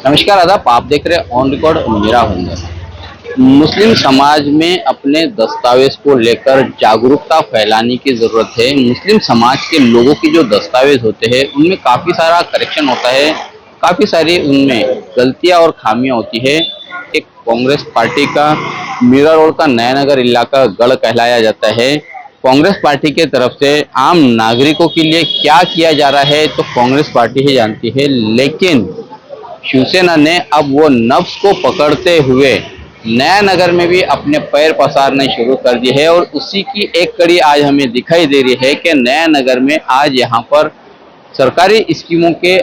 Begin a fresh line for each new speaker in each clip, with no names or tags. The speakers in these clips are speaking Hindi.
नमस्कार आदाब, आप देख रहे हैं ऑन रिकॉर्ड मेरा हुनर। मुस्लिम समाज में अपने दस्तावेज को लेकर जागरूकता फैलाने की ज़रूरत है। मुस्लिम समाज के लोगों की जो दस्तावेज होते हैं उनमें काफ़ी सारा करेक्शन होता है, काफ़ी सारी उनमें गलतियां और खामियां होती है। एक कांग्रेस पार्टी का मीरा रोड का नया नगर इलाका गढ़ कहलाया जाता है। कांग्रेस पार्टी के तरफ से आम नागरिकों के लिए क्या किया जा रहा है तो कांग्रेस पार्टी ही जानती है, लेकिन शिवसेना ने अब वो नब्ज को पकड़ते हुए नया नगर में भी अपने पैर पसारने शुरू कर दिए है और उसी की एक कड़ी आज हमें दिखाई दे रही है कि नया नगर में आज यहाँ पर सरकारी स्कीमों के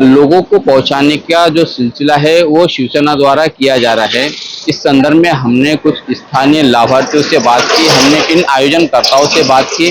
लोगों को पहुंचाने का जो सिलसिला है वो शिवसेना द्वारा किया जा रहा है। इस संदर्भ में हमने कुछ स्थानीय लाभार्थियों से बात की, हमने इन आयोजनकर्ताओं से बात की,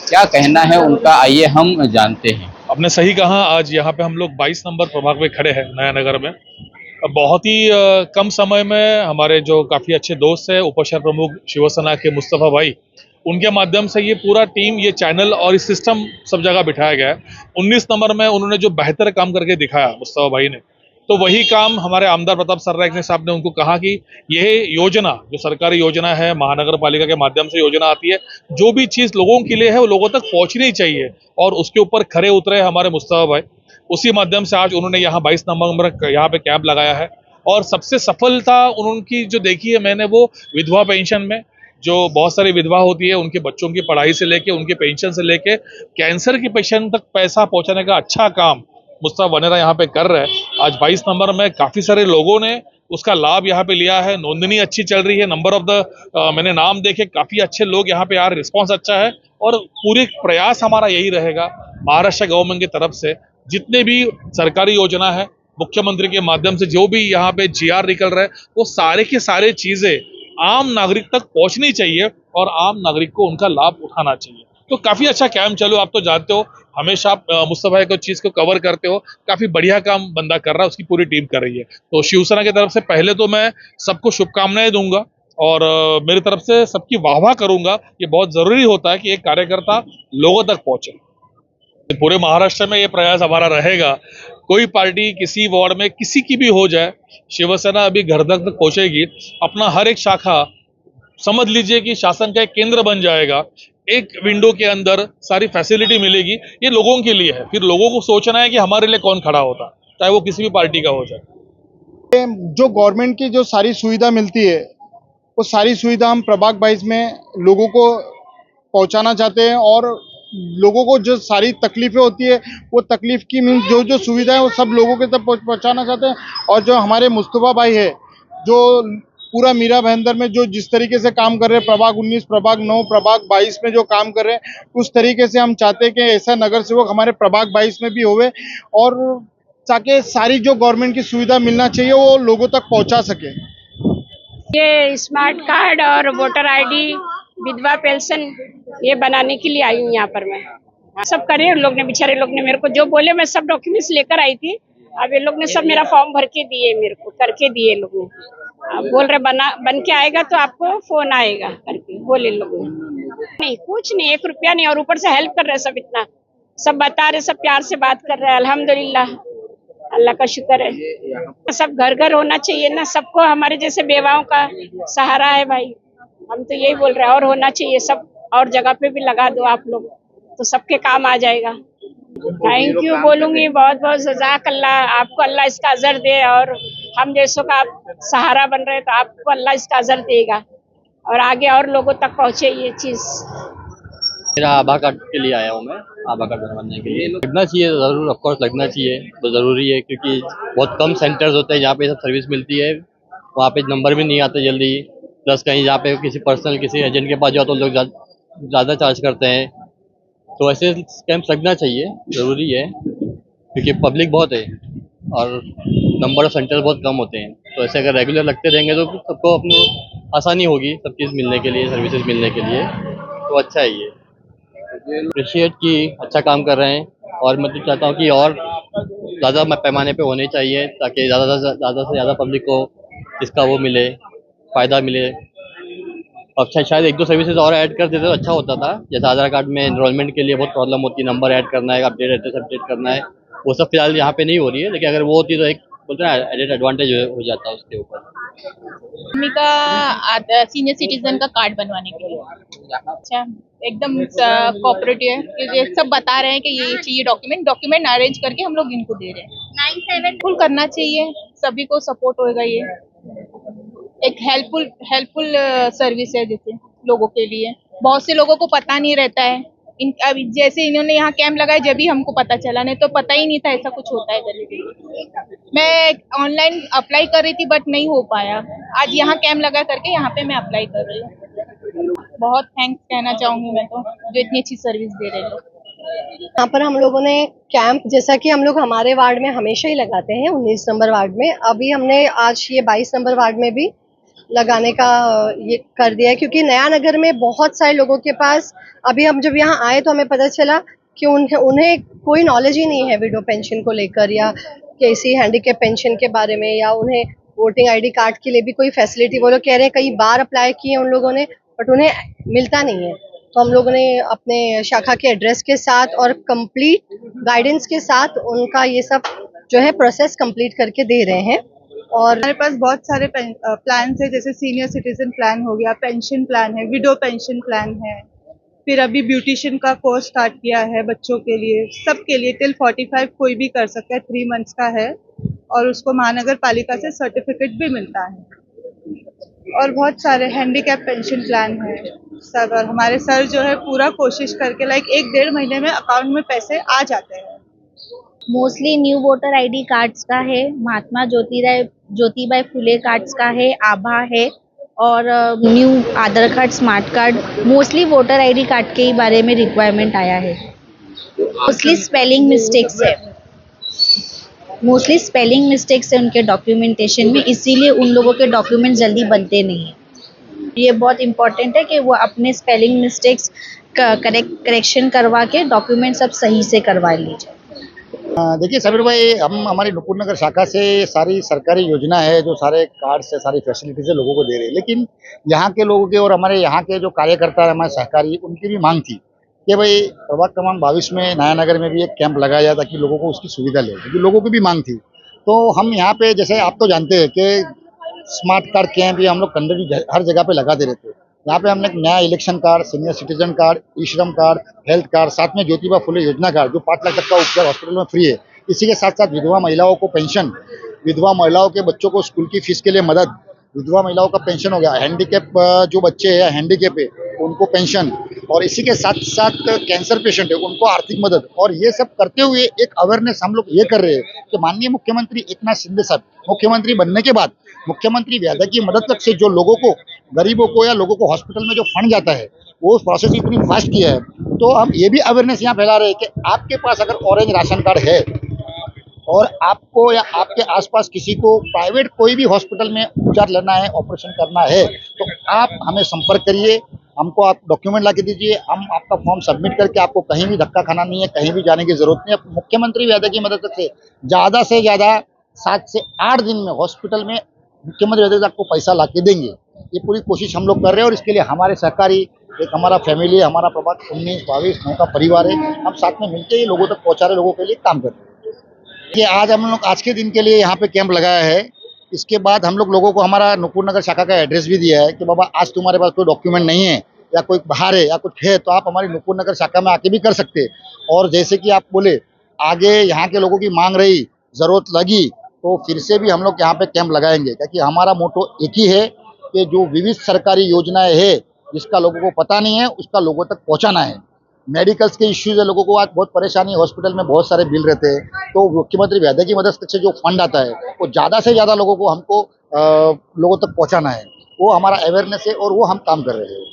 क्या कहना है उनका आइए हम जानते हैं।
आपने सही कहा। आज यहाँ पे हम लोग 22 नंबर प्रभाग में खड़े हैं नया नगर में। बहुत ही कम समय में हमारे जो काफ़ी अच्छे दोस्त हैं उपशहर प्रमुख शिवसेना के मुस्तफ़ा भाई, उनके माध्यम से ये पूरा टीम, ये चैनल और ये सिस्टम सब जगह बिठाया गया है। 19 नंबर में उन्होंने जो बेहतर काम करके दिखाया मुस्तफ़ा भाई ने, तो वही काम हमारे आमदार प्रताप सर्राइक साहब ने उनको कहा कि यह योजना जो सरकारी योजना है, महानगर पालिका के माध्यम से योजना आती है, जो भी चीज़ लोगों के लिए है वो लोगों तक पहुँचनी चाहिए और उसके ऊपर खरे उतरे हमारे मुस्तफ़ा भाई। उसी माध्यम से आज उन्होंने यहाँ 22 नंबर यहाँ पे कैंप लगाया है और सबसे सफलता उनकी जो देखी है मैंने, वो विधवा पेंशन में, जो बहुत सारी विधवा होती है उनके बच्चों की पढ़ाई से लेके उनके पेंशन से लेके कैंसर की पेशेंट तक पैसा पहुंचाने का अच्छा काम मुस्तफा वनेरा यहाँ पे कर रहे हैं। आज 22 नंबर में काफी सारे लोगों ने उसका लाभ यहाँ पे लिया है। नोंदनी अच्छी चल रही है, नंबर ऑफ द मैंने नाम देखे, काफी अच्छे लोग यहाँ पे आ रहे, रिस्पॉन्स अच्छा है और पूरी प्रयास हमारा यही रहेगा महाराष्ट्र गवर्नमेंट की तरफ से जितने भी सरकारी योजना है, मुख्यमंत्री के माध्यम से जो भी यहाँ पे जीआर निकल रहा है, वो सारे के सारे चीजें आम नागरिक तक पहुंचनी चाहिए और आम नागरिक को उनका लाभ उठाना चाहिए। तो काफी अच्छा कैंप चलो, आप तो जानते हो हमेशा आप मुस्तफा को चीज को कवर करते हो, काफी बढ़िया काम बंदा कर रहा है, उसकी पूरी टीम कर रही है। तो शिवसेना की तरफ से पहले तो मैं सबको शुभकामनाएं दूंगा और मेरी तरफ से सबकी वाहवाह करूंगा। ये बहुत जरूरी होता है कि एक कार्यकर्ता लोगों तक पहुंचे। पूरे महाराष्ट्र में ये प्रयास हमारा रहेगा, कोई पार्टी किसी वार्ड में किसी की भी हो जाए, शिवसेना अभी घर तक पहुंचेगी। अपना हर एक शाखा समझ लीजिए कि शासन का एक केंद्र बन जाएगा। एक विंडो के अंदर सारी फैसिलिटी मिलेगी, ये लोगों के लिए है। फिर लोगों को सोचना है कि हमारे लिए कौन खड़ा होता, चाहे वो किसी भी पार्टी का हो जाए।
जो गवर्नमेंट की जो सारी सुविधा मिलती है वो सारी सुविधा हम प्रभाग 22 में लोगों को पहुंचाना चाहते हैं और लोगों को जो सारी तकलीफें होती है वो तकलीफ की मीन जो जो सुविधा है वो सब लोगों के तक पहुंचाना चाहते हैं। और जो हमारे मुस्तफा भाई है, जो पूरा मीरा भाईंदर में जो जिस तरीके से काम कर रहे हैं, प्रभाग 19, प्रभाग 9, प्रभाग 22 में जो काम कर रहे हैं, उस तरीके से हम चाहते हैं कि ऐसा नगर सेवक हमारे प्रभाग 22 में भी होवे और ताकि सारी जो गवर्नमेंट की सुविधा मिलना चाहिए वो लोगों तक पहुंचा सके।
ये स्मार्ट कार्ड और वोटर आईडी, विधवा पेंशन ये बनाने के लिए आई हूँ यहाँ पर मैं। सब करे लोग ने, बेचारे लोग ने मेरे को जो बोले मैं सब डॉक्यूमेंट्स लेकर आई थी। अब ये लोग ने सब मेरा फॉर्म भर के दिए, मेरे को करके दिए लोग ने। अब बोल रहे बन के आएगा तो आपको फोन आएगा करके बोले लोग ने। नहीं कुछ नहीं, 1 रुपया नहीं, और ऊपर से हेल्प कर रहे सब, इतना सब बता रहे, सब प्यार से बात कर रहे हैं। अल्हम्दुलिल्लाह, अल्लाह का शुक्र है। सब घर घर होना चाहिए ना, सबको हमारे जैसे बेवाओं का सहारा है भाई। हम तो यही बोल रहे हैं और होना चाहिए सब, और जगह पे भी लगा दो आप लोग तो सबके काम आ जाएगा। थैंक यू बोलूंगी, बहुत बहुत जज़ाकल्लाह। आपको अल्लाह इसका अजर दे और हम जैसों का आप सहारा बन रहे तो आपको अल्लाह इसका अजर देगा और आगे और लोगों तक पहुंचे ये चीज।
मेरा आभा कार्ड के लिए आया हूँ मैं, आभा कार्ड बनवाने के लिए। लगना चाहिए ज़रूर, ऑफ कोर्स लगना चाहिए, तो ज़रूरी है क्योंकि बहुत कम सेंटर्स होते हैं जहाँ पे सब सर्विस मिलती है। वहाँ पे नंबर भी नहीं आते जल्दी, प्लस कहीं जहाँ पे किसी पर्सनल किसी एजेंट के पास जाओ तो लोग ज़्यादा चार्ज करते हैं। तो ऐसे कैंप्स लगना चाहिए, ज़रूरी है क्योंकि पब्लिक बहुत है और नंबर ऑफ सेंटर बहुत कम होते हैं। तो ऐसे अगर रेगुलर लगते रहेंगे तो सबको अपनी आसानी होगी सब चीज़ मिलने के लिए, सर्विसेज मिलने के लिए। तो अच्छा है ये, अप्रिशिएट की अच्छा काम कर रहे हैं और मैं तो चाहता हूँ कि और ज़्यादा पैमाने पे होने चाहिए ताकि ज़्यादा से ज़्यादा पब्लिक को इसका वो मिले, फ़ायदा मिले। अच्छा, शायद 1-2 सर्विसेज और ऐड कर देते तो अच्छा होता था। जैसे आधार कार्ड में एनरोलमेंट के लिए बहुत प्रॉब्लम होती है, नंबर ऐड करना है, अपडेट एड्रेस अपडेट करना है, वो सब फिलहाल यहाँ पे नहीं हो रही है। लेकिन अगर वो होती तो एक बोलते हैं एडेड एडवांटेज हो जाता है उसके ऊपर।
मम्मी का सीनियर सिटीजन का कार्ड बनवाने के लिए। अच्छा, एकदम कोऑपरेटिव है, ये सब बता रहे हैं कि ये चाहिए डॉक्यूमेंट अरेंज करके हम लोग इनको दे रहे हैं। 9-7 फुल करना चाहिए, सभी को सपोर्ट होएगा। ये एक हेल्पफुल सर्विस है जैसे लोगों के लिए। बहुत से लोगों को पता नहीं रहता है। अभी जैसे इन्होंने यहाँ कैंप लगाया जब भी हमको पता चला, नहीं तो पता ही नहीं था ऐसा कुछ होता है करके। मैं ऑनलाइन अप्लाई कर रही थी बट नहीं हो पाया। आज यहाँ कैंप लगा करके यहाँ पे मैं अप्लाई कर रही हूँ। बहुत थैंक्स कहना चाहूंगी मैं तो, जो इतनी अच्छी सर्विस दे रहे हैं।
यहाँ पर हम लोगों ने कैंप, जैसा कि हम लोग हमारे वार्ड में हमेशा ही लगाते हैं 19 नंबर वार्ड में, अभी हमने आज ये 22 नंबर वार्ड में भी लगाने का ये कर दिया है, क्योंकि नया नगर में बहुत सारे लोगों के पास, अभी हम जब यहाँ आए तो हमें पता चला कि उन्हें कोई नॉलेज ही नहीं है विडो पेंशन को लेकर, या किसी हैंडीकैप पेंशन के बारे में, या उन्हें वोटिंग आईडी कार्ड के लिए भी कोई फैसिलिटी, वो लोग कह रहे हैं कई बार अप्लाई किए उन लोगों ने बट उन्हें मिलता नहीं है। तो हम लोगों ने अपने शाखा के एड्रेस के साथ और कंप्लीट गाइडेंस के साथ उनका ये सब जो है प्रोसेस कंप्लीट करके दे रहे हैं। और
हमारे पास बहुत सारे प्लान है, जैसे सीनियर सिटीजन प्लान हो गया, पेंशन प्लान है, विडो पेंशन प्लान है, फिर अभी ब्यूटिशियन का कोर्स स्टार्ट किया है बच्चों के लिए, सबके लिए टिल 45 कोई भी कर सकता है, 3 मंथ्स का है और उसको महानगर पालिका से सर्टिफिकेट भी मिलता है। और बहुत सारे हैंडीकैप पेंशन प्लान है सब। और हमारे सर जो है पूरा कोशिश करके 1-1.5 महीने में अकाउंट में पैसे आ जाते हैं।
Mostly new voter ID cards का है, महात्मा ज्योतिबाई फुले कार्ड्स का है, आभा है और new Aadhaar card, smart card. Mostly voter ID card के ही बारे में रिक्वायरमेंट आया है। मोस्टली स्पेलिंग मिस्टेक्स है उनके डॉक्यूमेंटेशन में, इसीलिए उन लोगों के डॉक्यूमेंट जल्दी बनते नहीं हैं। ये बहुत इम्पोर्टेंट है कि वो अपने स्पेलिंग मिस्टेक्स करेक्शन करवा के डॉक्यूमेंट सब सही से करवा लीजिए।
देखिए सबीर भाई, हम हमारी नुपुर नगर शाखा से सारी सरकारी योजना है, जो सारे कार्ड से सारी फैसिलिटीज लोगों को दे रहे हैं, लेकिन यहाँ के लोगों के और हमारे यहाँ के जो कार्यकर्ता है हमारे सहकारी, उनकी भी मांग थी कि भाई प्रभाग क्रमांक 22 में नया नगर में भी एक कैंप लगाया जाए ताकि लोगों को उसकी सुविधा ले, क्योंकि लोगों की भी मांग थी। तो हम यहाँ पे, जैसे आप तो जानते हैं कि स्मार्ट कार्ड कैंप ये हम लोग कंडक्ट हर जगह पे लगाते रहते हैं। यहाँ पे हमने एक नया election card, senior citizen card, e Shram card, health card, साथ में ज्योतिबा फुले योजना कार्ड जो 5 लाख तक का उपचार हॉस्पिटल में फ्री है। इसी के साथ साथ विधवा महिलाओं को पेंशन, विधवा महिलाओं के बच्चों को स्कूल की फीस के लिए मदद, विधवा महिलाओं का पेंशन हो गया, हैंडीकैप जो बच्चे हैं हैंडीकैप है उनको पेंशन, और इसी के साथ साथ कैंसर पेशेंट है उनको आर्थिक मदद। और ये सब करते हुए एक अवेयरनेस हम लोग ये कर रहे हैं कि माननीय मुख्यमंत्री एकनाथ शिंदे साहब मुख्यमंत्री बनने के बाद मुख्यमंत्री व्यादा की मदद तक से जो लोगों को, गरीबों को या लोगों को हॉस्पिटल में जो फंड जाता है वो प्रोसेस इतनी फास्ट किया है। तो हम ये भी अवेयरनेस यहाँ फैला रहे हैं कि आपके पास अगर ऑरेंज राशन कार्ड है और आपको या आपके आसपास किसी को प्राइवेट कोई भी हॉस्पिटल में उपचार लेना है, ऑपरेशन करना है, तो आप हमें संपर्क करिए, हमको आप डॉक्यूमेंट ला के दीजिए, हम आपका फॉर्म सबमिट करके आपको कहीं भी धक्का खाना नहीं है, कहीं भी जाने की जरूरत नहीं है। मुख्यमंत्री व्यादा की मदद से ज़्यादा 7 से 8 दिन में हॉस्पिटल में मुख्यमंत्री व्यादा आपको पैसा ला के देंगे। ये पूरी कोशिश हम लोग कर रहे हैं और इसके लिए हमारे सहकारी, एक हमारा फैमिली है, हमारा प्रभाग 19-22 का परिवार है, हम साथ में मिलकर ये लोगों तक पहुँचा रहे, लोगों के लिए काम कर रहे हैं। कि आज हम लोग आज के दिन के लिए यहाँ पे कैंप लगाया है। इसके बाद हम लोगों को हमारा नुपुर नगर शाखा का एड्रेस भी दिया है कि बाबा आज तुम्हारे पास कोई डॉक्यूमेंट नहीं है या कोई बाहर है या कुछ है तो आप हमारी नुपुर नगर शाखा में आके भी कर सकते हैं। और जैसे कि आप बोले आगे यहाँ के लोगों की मांग रही, ज़रूरत लगी तो फिर से भी हम लोग यहाँ पे कैंप लगाएंगे, क्योंकि हमारा मोटो एक ही है कि जो विविध सरकारी योजनाएं है जिसका लोगों को पता नहीं है उसका लोगों तक पहुँचाना है। मेडिकल्स के इश्यूज है, लोगों को आज बहुत परेशानी है, हॉस्पिटल में बहुत सारे बिल रहते हैं, तो मुख्यमंत्री व्यादा की मदद से जो फंड आता है वो ज़्यादा से ज़्यादा लोगों को हमको लोगों तक पहुंचाना है, वो हमारा अवेयरनेस है और वो हम काम कर रहे हैं।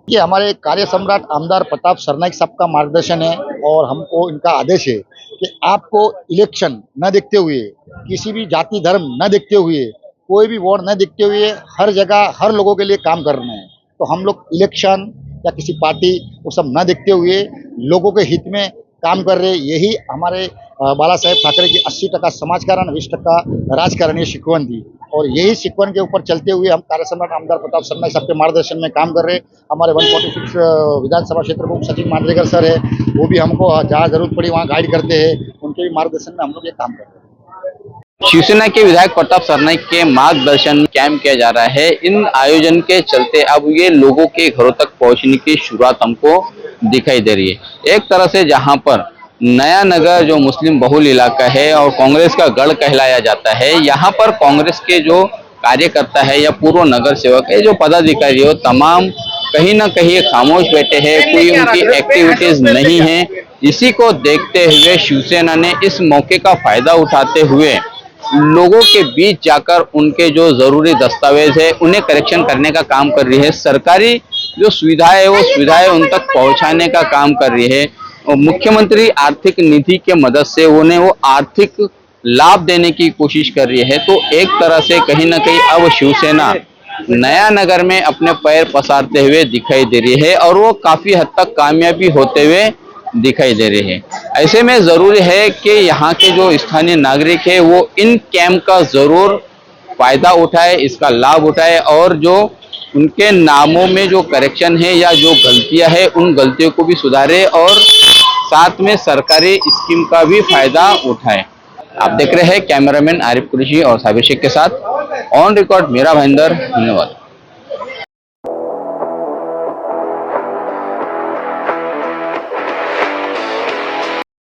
ये हमारे कार्य सम्राट आमदार प्रताप सरनाइक साहब का मार्गदर्शन है और हमको इनका आदेश है कि आपको इलेक्शन न देखते हुए, किसी भी जाति धर्म न देखते हुए, कोई भी वोट न देखते हुए हर जगह हर लोगों के लिए काम करना है। तो हम लोग इलेक्शन या किसी पार्टी वो सब न देखते हुए लोगों के हित में काम कर रहे। यही हमारे बाला साहेब ठाकरे की 80% समाजकारण, 20% राजकारण ये शिकवन थी और यही शिकवन के ऊपर चलते हुए हम कार्य सम्राट आमदार प्रताप सरनाइक साहब के मार्गदर्शन में काम कर रहे। हमारे 146 विधानसभा क्षेत्र को सचिव मांजरेकर सर है, वो भी हमको जहाँ जरूरत पड़ी वहाँ गाइड करते हैं, उनके भी मार्गदर्शन में हम लोग ये काम कर रहे हैं।
शिवसेना के विधायक प्रताप सरनाईक के मार्गदर्शन में कैंप किया जा रहा है। इन आयोजन के चलते अब ये लोगों के घरों तक पहुंचने की शुरुआत हमको दिखाई दे रही है। एक तरह से जहां पर नया नगर जो मुस्लिम बहुल इलाका है और कांग्रेस का गढ़ कहलाया जाता है, यहाँ पर कांग्रेस के जो कार्यकर्ता है या पूर्व नगर सेवक है, जो पदाधिकारी हो, तमाम कहीं ना कहीं खामोश बैठे हैं, कोई उनकी एक्टिविटीज नहीं है। इसी को देखते हुए शिवसेना ने इस मौके का फायदा उठाते हुए लोगों के बीच जाकर उनके जो जरूरी दस्तावेज है उन्हें करेक्शन करने का काम कर रही है। सरकारी जो सुविधाएं है वो सुविधाएं उन तक पहुंचाने का काम कर रही है। और मुख्यमंत्री आर्थिक निधि के मदद से उन्हें वो आर्थिक लाभ देने की कोशिश कर रही है। तो एक तरह से कहीं ना कहीं अब शिवसेना नया नगर में अपने पैर पसारते हुए दिखाई दे रही है और वो काफी हद तक कामयाबी होते हुए दिखाई दे रहे हैं। ऐसे में जरूरी है कि यहाँ के जो स्थानीय नागरिक है वो इन कैंप का जरूर फायदा उठाए, इसका लाभ उठाए और जो उनके नामों में जो करेक्शन है या जो गलतियां है उन गलतियों को भी सुधारे और साथ में सरकारी स्कीम का भी फायदा उठाए। आप देख रहे हैं कैमरामैन आरिफ कुरैशी और साबिर शेख के साथ ऑन रिकॉर्ड मेरा भाईंदर। धन्यवाद।